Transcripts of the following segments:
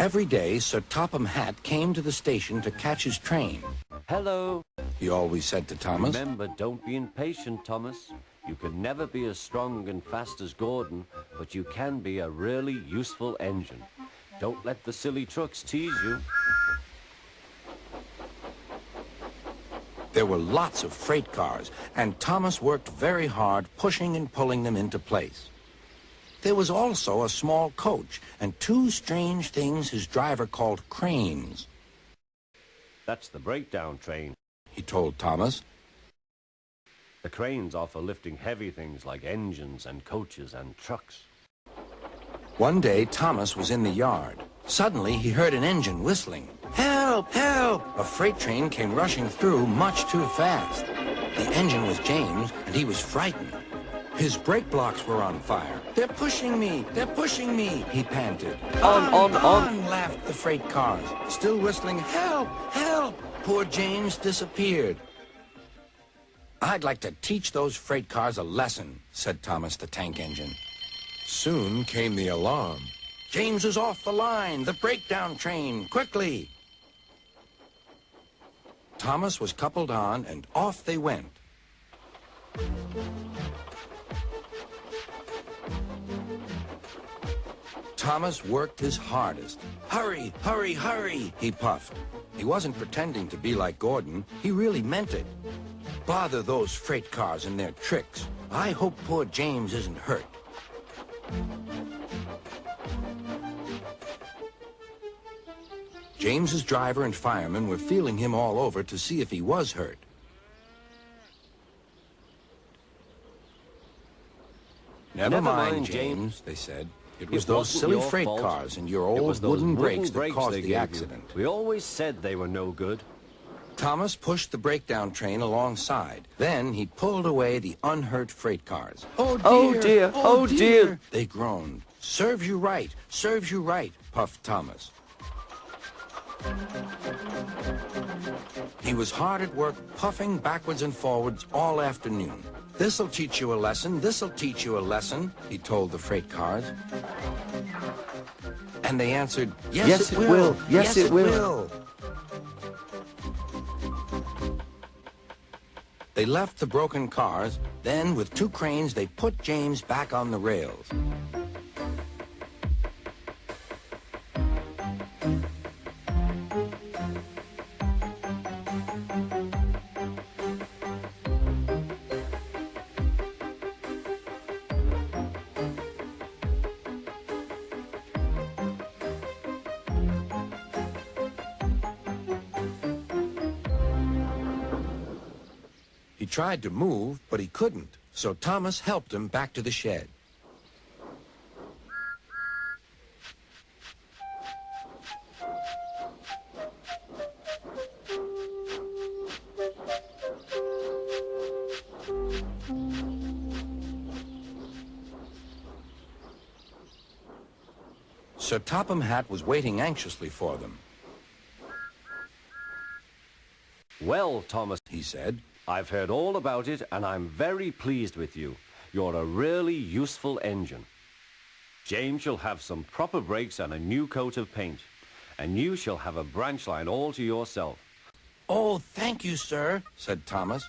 Every day, Sir Topham Hatt came to the station to catch his train. Hello. He always said to Thomas. Remember, don't be impatient, Thomas. You can never be as strong and fast as Gordon, but you can be a really useful engine. Don't let the silly trucks tease you. There were lots of freight cars, and Thomas worked very hard pushing and pulling them into place. There was also a small coach and two strange things his driver called cranes. That's the breakdown train, he told Thomas. The cranes are for lifting heavy things like engines and coaches and trucks. One day, Thomas was in the yard. Suddenly, he heard an engine whistling. Help! Help! A freight train came rushing through much too fast. The engine was James, and he was frightened. His brake blocks were on fire. They're pushing me! They're pushing me! He panted. On, laughed the freight cars, still whistling, help! Help! Poor James disappeared. I'd like to teach those freight cars a lesson, said Thomas the tank engine. Soon came the alarm. James is off the line! The breakdown train! Quickly! Thomas was coupled on, and off they went. Thomas worked his hardest. Hurry, hurry, hurry, he puffed. He wasn't pretending to be like Gordon. He really meant it. Bother those freight cars and their tricks. I hope poor James isn't hurt. James's driver and firemen were feeling him all over to see if he was hurt. Never mind, James, they said. It was those silly freight cars and your old wooden brakes that caused the accident. We always said they were no good. Thomas pushed the breakdown train alongside. Then he pulled away the unhurt freight cars. Oh dear! Oh dear! Oh dear! They groaned. Serves you right! Serves you right! Puffed Thomas. He was hard at work, puffing backwards and forwards all afternoon. This'll teach you a lesson, this'll teach you a lesson, he told the freight cars. And they answered, yes, it will. Yes, it will. They left the broken cars. Then, with two cranes, they put James back on the rails. He tried to move, but he couldn't, so Thomas helped him back to the shed. Sir Topham Hatt was waiting anxiously for them. Well, Thomas, he said, I've heard all about it, and I'm very pleased with you. You're a really useful engine. James shall have some proper brakes and a new coat of paint, and you shall have a branch line all to yourself. Oh, thank you, sir, said Thomas.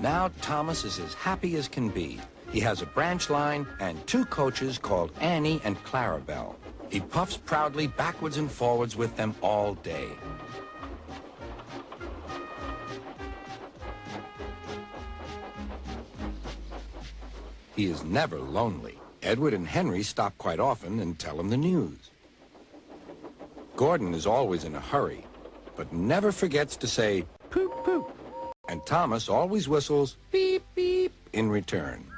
Now Thomas is as happy as can be. He has a branch line and two coaches called Annie and Clarabelle. He puffs proudly backwards and forwards with them all day. He is never lonely. Edward and Henry stop quite often and tell him the news. Gordon is always in a hurry, but never forgets to say, poop, poop. And Thomas always whistles, beep, beep, in return.